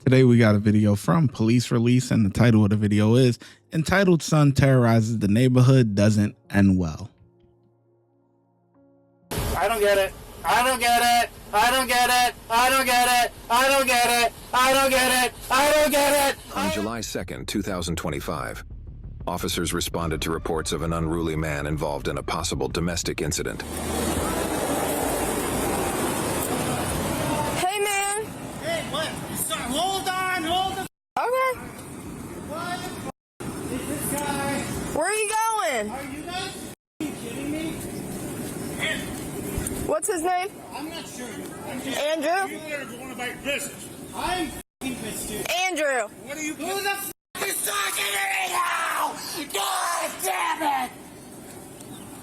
Today we got a video from Police Release, and the title of the video is entitled "Son Terrorizes the Neighborhood Doesn't End Well." I don't get it. I don't get it. I don't get it. I don't get it. I don't get it. I don't get it. I don't get it. On July 2nd, 2025, officers responded to reports of an unruly man involved in a possible domestic incident. Hey, man. Hey, what? Hold on. Hold on. Okay. What is this guy? Where are you going? Are you guys kidding me? What's his name? I'm not sure. I'm just, Andrew? you literally want to make business. I'm f***ing pissed, dude. Andrew. What are you? Who the f*** is talking to me now? God damn it!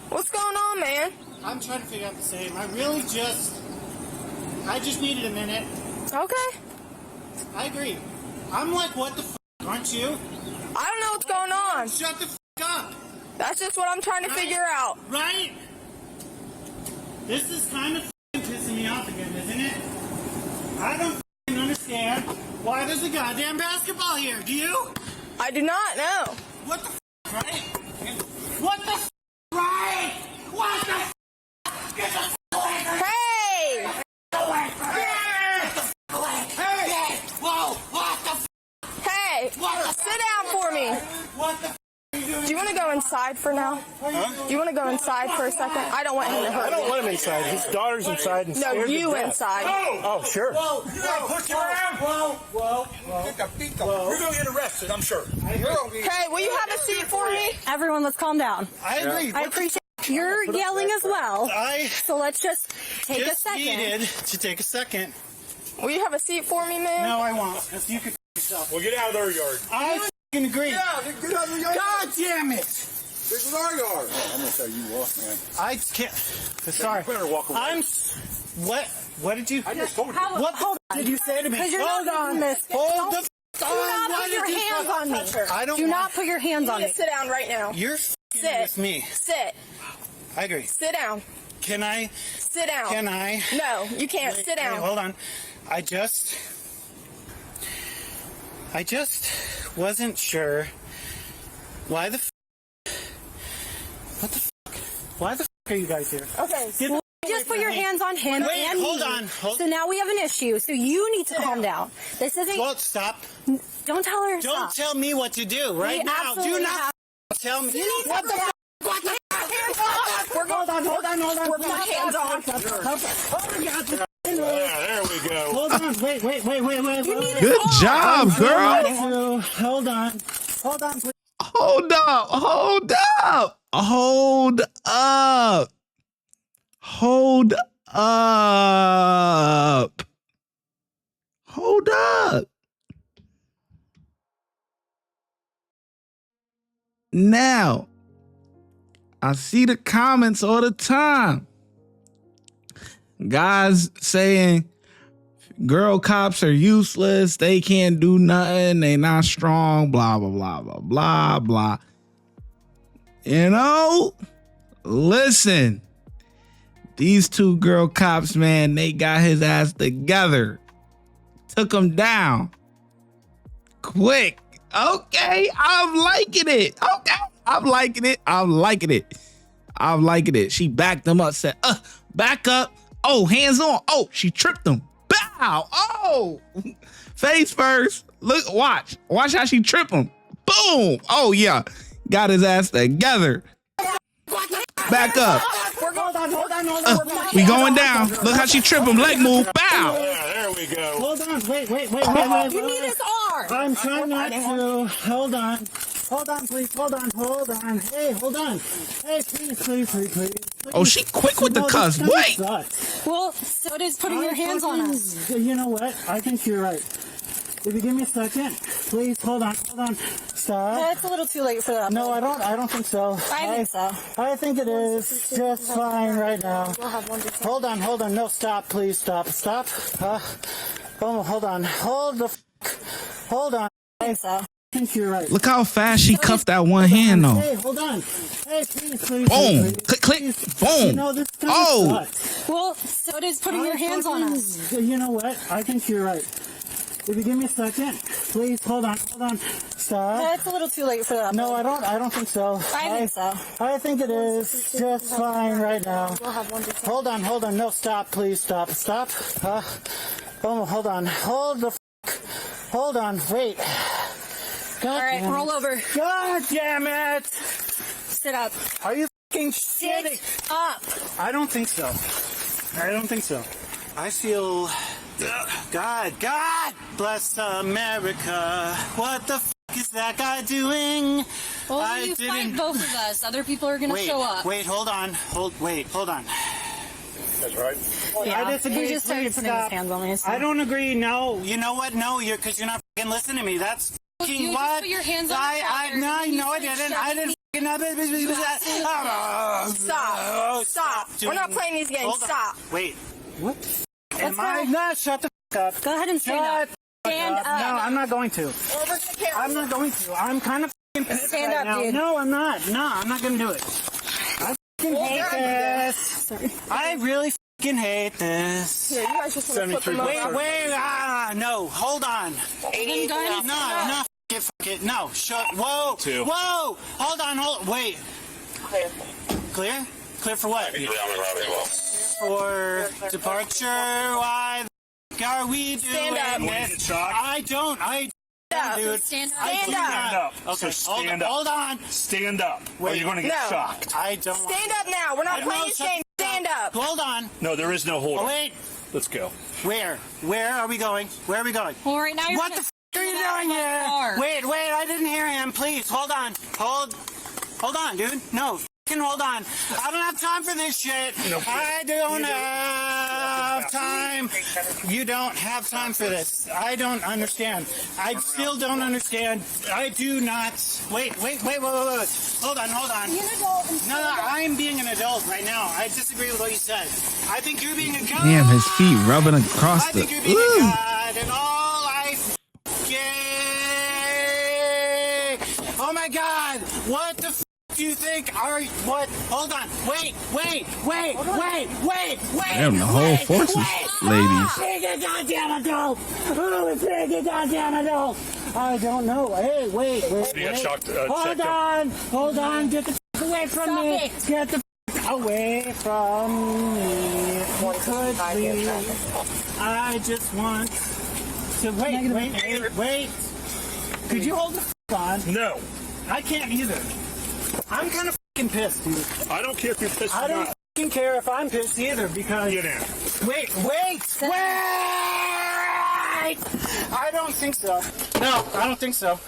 What's going on, man? I'm trying to figure out the same. I just needed a minute. Okay. I agree. I'm like, what the f***, aren't you? I don't know what's going on. Shut the f*** up. That's just what I'm trying to figure out. Right? This is kind of f***ing pissing me off again, isn't it? I don't f***ing understand why there's a goddamn basketball here. Do you? I do not know. What the f***, right? What the f***, right? What the f***? Get the f*** away from me. Hey! Away from me. Get the f*** away. Hey! Whoa! What the f***? Hey! Sit down for me. What the f*** are you doing? Do you want to go inside for now? Huh? Do you want to go inside for a second? I don't want him to hurt I don't you. want him inside. His daughter's inside and No, scared to you death. inside. Oh, sure. Whoa! Whoa! Push him around! Whoa! You're going to get arrested, I'm sure. Hey, will you have a seat for me? Everyone, let's calm down. I agree. I appreciate you're yelling as well. So let's just take a second. needed to take a second. Will you have a seat for me, man? No, I won't. Because you can yourself. Well, get out of their yard. I f***ing agree. Yeah, get out of their yard. God damn it! This is our yard. I'm going to tell you what, man. I can't. Sorry. You better walk away. What? What did you? I just told you. What the f- did you say to me? Because you're Hold not on. doing this. Hold the f- Do on. not Why put your did you hands on me. I don't Do want- not put your hands on You me. sit down right now. You're f***ing Sit. with me. Sit. I agree. Sit down. Can I? Sit down. Can I? No, you can't. Sit down. Wait, hold on. I just wasn't sure why the f- what the f- why the f- are you guys here? Okay. Get Well, the just put your hands on him Wait, and hold me. on, hold- So now we have an issue. So you need to calm down. This isn't. Well, stop. Don't tell her to Don't stop. tell me what to do right We now. Do absolutely not have- tell me. You need What to the stop. f- What the f- We're going. Hold on. We're putting hands on. Yeah, there we go. Hold on. Wait. You need to Good calm. job, girl. Hold on, please. Hold up. Hold up. Hold up. Hold up. Hold up. Now, I see the comments all the time. Guys saying girl cops are useless. They can't do nothing. They not strong. Blah, blah, blah, blah, blah, blah. You know, listen, these two girl cops, man, they got his ass together. Took him down quick. Okay, I'm liking it. Okay, I'm liking it. She backed him up, said, back up. Oh, hands on. Oh, she tripped him. Bow. Oh, face first. Look, watch how she trip him. Boom. Oh, yeah. Got his ass together. Back up. We're going. Hold on. We going down. Look how she trip him. Leg move. Bow. Yeah, there we go. Hold on. Wait. You need his arm. I'm trying not to. Hold on, please. Hold on. Hey, hold on. Hey, please. Oh, she quick with the cuss. Wait. Well, so does putting your hands on us. You know what? I think you're right. If you give me a second, please. Hold on. Stop. It's a little too late for that. No, I don't think so. I think so. I think it is just fine right now. We'll have one. Hold on. No, stop, please. Stop. Oh, hold on. Hold on. I think so. I think you're right. Look how fast she cuffed that one hand though. Hey, hold on. Hey, please. Boom. Click. Boom. You know, this kind Oh. of sucks. Well, so does putting your hands on us. You know what? I think you're right. If you give me a second, please, hold on. Stop. It's a little too late for that. No, I don't think so. I think so. I think it is just fine right now. We'll have one percent. Hold on. No, stop, please, stop. Oh, hold on. Hold on, wait. God All right, damn it. roll over. God damn it! Sit up. Are you fucking shitting? Sit up. I don't think so. I feel... God bless America. What the is that guy doing? Well, I when you didn't... fight both of us, other people are going to show up. Wait, hold on. Hold on. That's right. Yeah, I disagree. he just started Please putting his stop. hands on me. So. I don't agree. No, you know what? No, because you're not fucking listening to me. That's fucking You what? just put your hands on your shoulder No, and you I started didn't. shoving Stop. We're not playing these games. Hold on. Stop. Wait. What? Let's go. No, shut the up. Go ahead and stand up. Stand up. No, I'm not going to. Over the camera. I'm not going to. I'm kind of pissed Stand right up, now. dude. No, I'm not. No, I'm not going to do it. I fucking hate this. Sorry. I really fucking hate this. Here, you guys just want to flip them over. Wait, no, hold on. Go ahead and No, fuck it, no, whoa, Two. whoa, wait. Clear? Clear for what? For departure, why the f*** are we doing Stand up. this? I don't, dude. Stand up. I do Stand not. up. Okay, So hold stand up. Hold on. Stand up, or Wait. you're going to get No. shocked. I don't Stand up now. We're not playing these games. Stand up. Hold on. No, there is no hold. Oh, wait. Let's go. Where are we going? Well, right now you're what the f*** are you doing here? car. Wait, I didn't hear him. Please, hold on. Hold on, dude. No, f***ing hold on. I don't have time for this shit. No, I don't have time. You don't have time for this. I don't understand. I still don't understand. I do not. Wait. Hold on. Be an adult and No, I'm being an adult right now. I disagree with what you said. I think you're being a god. Damn, his feet rubbing across I the. think you're being a Ooh. god, and all oh my god! What the f do you think are what? Hold on! Wait! Damn, the whole force is ladies. Being a goddamn adult! Who is being a goddamn adult? I don't know. Hey, wait. You got shocked, Hold on! Get the f away from me! it. Get the f away from me! Could please? I just want to wait. Could you hold the f on? No. I can't either. I'm kind of f***ing pissed, dude. I don't care if you're pissed I or don't not. f***ing care if I'm pissed either because... Get in. Wait! I don't think so. No, I don't think so.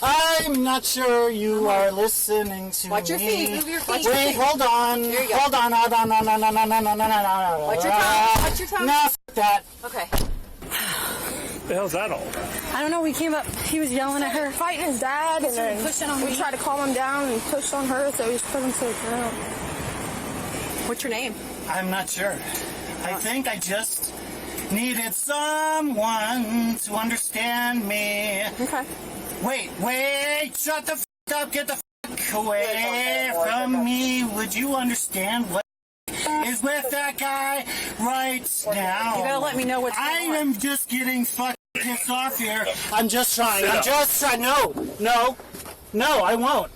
I'm not sure you are listening to Watch your me. feet. Move your feet. Wait, hold on. Here you go. Hold on. No. Watch your tongue. Watch your tongue. No, f*** that. Okay. The hell's that all? I don't know. We came up. He was yelling at her. Fighting his dad, and then pushing on we me. tried to calm him down and pushed on her, so he's put him to the ground. What's your name? I'm not sure. I think I just needed someone to understand me. Okay. Wait, shut the f*** up, get the f*** away from me. Would you understand what is with that guy right now? You gotta let me know what's I going on. am just getting fucking pissed off here. I'm just trying. Sit up. No, I won't.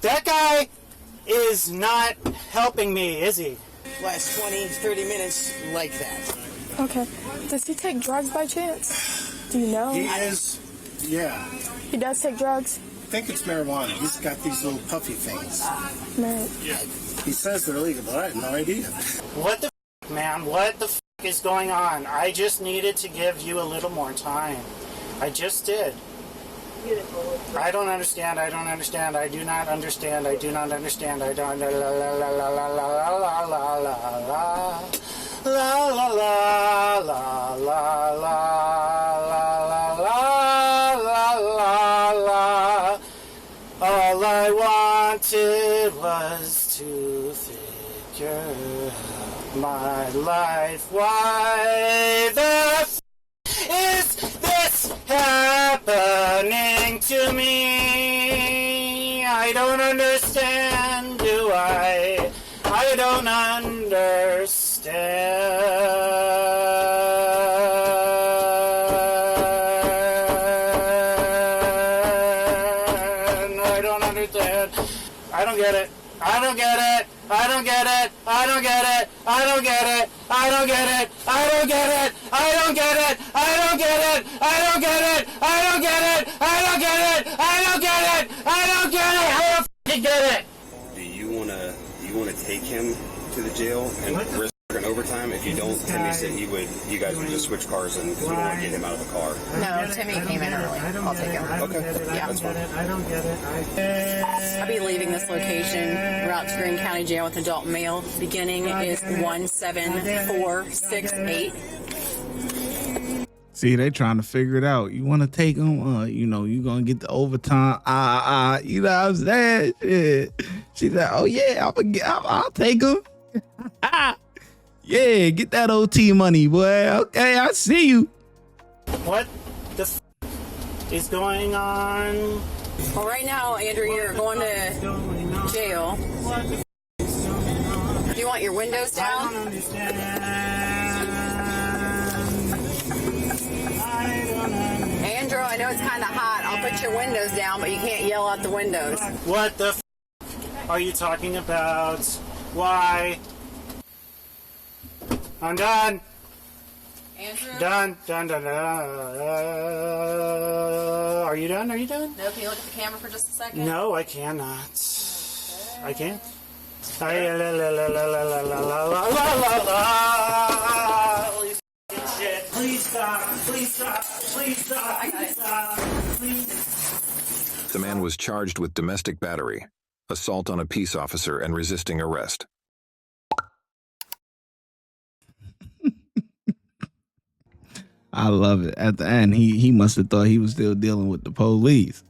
That guy is not helping me, is he? Last 20, 30 minutes like that. Okay. Does he take drugs by chance? Do you know? He is, yeah. He does take drugs? I think it's marijuana. He's got these little puffy things. Man. He says they're legal, but I have no idea. What the f***, man? What the f*** is going on? I just needed to give you a little more time. I just did. I don't understand. I do not understand. I don't la la la la la la la la la la la la. All I wanted was to figure out my life. Why the f is this happening to me? I don't understand, do I? I don't understand. I don't understand. I don't get it. I don't get it. I don't get it. I don't get it. I don't get it. I don't get it. I don't get it. I don't get it. I don't get it. I don't get it. I don't get it. I don't get it. I don't get it. I don't get it. I don't fucking get it. Do you wanna take him to the jail and risk an overtime? If you don't, Timmy said you guys would just switch cars and because we don't want to get him out of the car. No, Timmy came in early. I'll take him. Okay, Yeah. that's fine. I don't get it. I'll be leaving this location, route to Greene County Jail with adult male. Beginning is 17468. See, they trying to figure it out. You want to take him? You know, you gonna get the overtime. You know what I'm saying? Shit. She said, "Oh yeah, I'll take him." Yeah, get that OT money, boy. Okay, I see you. What the is going on? Well, right now, Andrew, you're going to jail. Do you want your windows I down? don't understand. Andrew, I know it's kind of hot. I'll put your windows down, but you can't yell out the windows. What the are you talking about? Why? I'm done. Andrew? Done. Are you done? Are you done? No, can you look at the camera for just a second? No, I cannot. I can't. Please stop. Please stop. Please stop. Please stop. Please. The man was charged with domestic battery, assault on a peace officer, and resisting arrest. I love it. At the end, he must have thought he was still dealing with the police.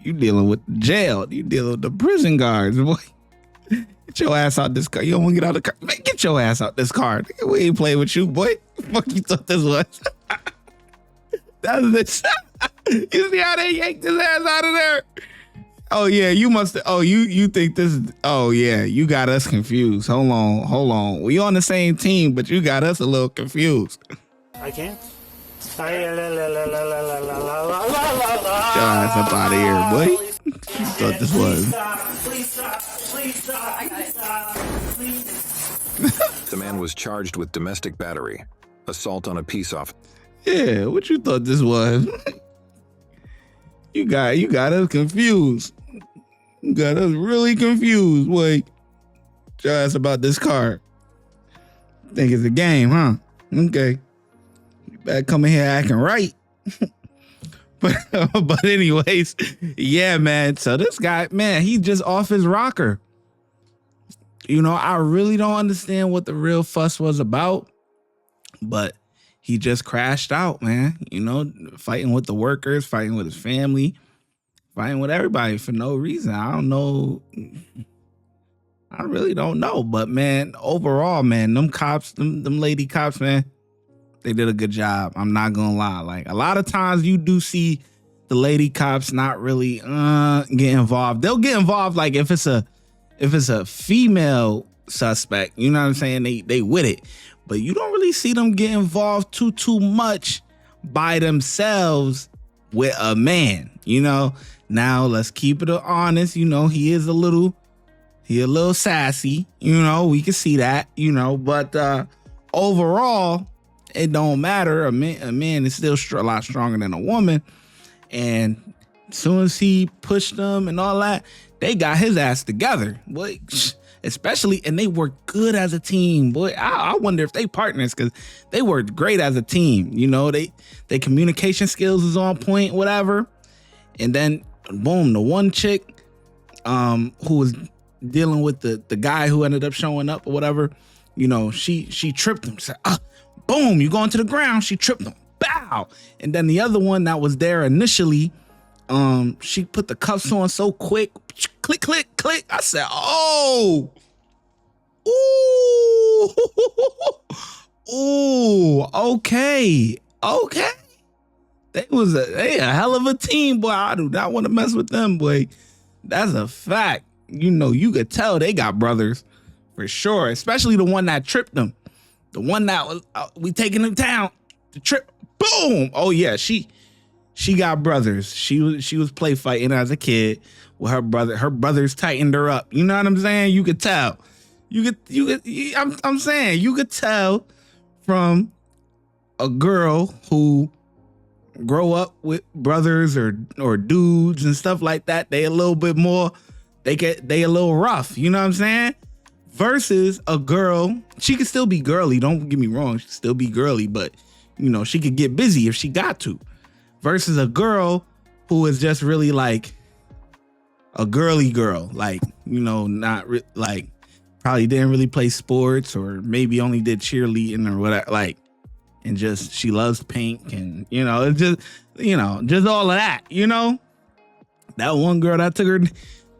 You dealing with the jail. You dealing with the prison guards, boy. Get your ass out this car. You don't want to get out of the car. Man, get your ass out this car. We ain't playing with you, boy. Fuck you thought this was. That was it. You see how they yanked his ass out of there? Oh yeah, you must. Oh, you think this is? Oh yeah, you got us confused. Hold on. We on the same team, but you got us a little confused. I can't. Get your ass up out of here, boy. You thought this was. Please stop. Please stop. Please stop. Please. The man was charged with domestic battery, assault on a peace officer. Yeah, what you thought this was? You got us confused. You got us really confused. Wait, your ass about this car. Think it's a game, huh? Okay. You better come in here acting right. But anyways, yeah, man. So this guy, man, he just off his rocker. You know, I really don't understand what the real fuss was about, but he just crashed out, man. You know, fighting with the workers, fighting with his family, fighting with everybody for no reason. I don't know. I really don't know. But, man, overall, man, them cops, them lady cops, man, they did a good job. I'm not going to lie. Like, a lot of times you do see the lady cops not really get involved. They'll get involved, like, if it's a female suspect, you know what I'm saying? They with it. But you don't really see them get involved too much by themselves with a man, you know? Now, let's keep it honest. You know, he a little sassy, you know, we can see that, you know, but overall, it don't matter. A man is still a lot stronger than a woman. And as soon as he pushed them and all that, they got his ass together. Boy, especially, and they work good as a team. Boy, I wonder if they partners, because they worked great as a team. You know, their communication skills is on point, whatever. And then, boom, the one chick who was dealing with the guy who ended up showing up or whatever, you know, she tripped him. Said, boom, you going to the ground. She tripped him. Bow. And then the other one that was there initially, she put the cuffs on so quick. Click, click, click. I said, oh. Ooh, okay. They a hell of a team, boy. I do not want to mess with them, boy. That's a fact. You know, you could tell they got brothers for sure. Especially the one that tripped them. The one that was we taking him down. The trip, boom. Oh yeah, she got brothers. She was play fighting as a kid with her brother. Her brothers tightened her up. You know what I'm saying? You could tell. I'm saying you could tell from a girl who grow up with brothers or dudes and stuff like that. They a little bit more. They a little rough. You know what I'm saying? Versus a girl, she could still be girly. Don't get me wrong. She could still be girly, but you know, she could get busy if she got to. Versus a girl who is just really like a girly girl, like, you know, not like probably didn't really play sports or maybe only did cheerleading or whatever, like, and just she loves pink and, you know, it's just, you know, just all of that, you know. That one girl that took her,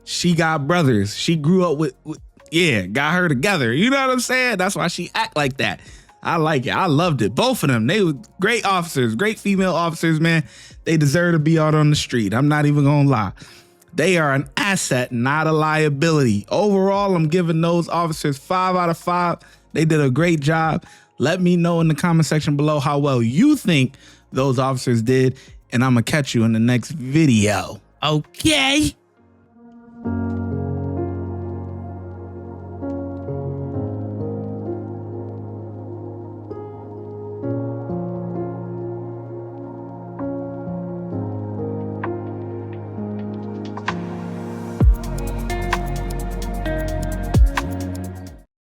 she got brothers. She grew up with got her together. You know what I'm saying? That's why she act like that. I like it. I loved it. Both of them. They were great officers, great female officers, man. They deserve to be out on the street. I'm not even going to lie. They are an asset, not a liability. Overall, I'm giving those officers 5 out of 5. They did a great job. Let me know in the comment section below how well you think those officers did, and I'm going to catch you in the next video. Okay?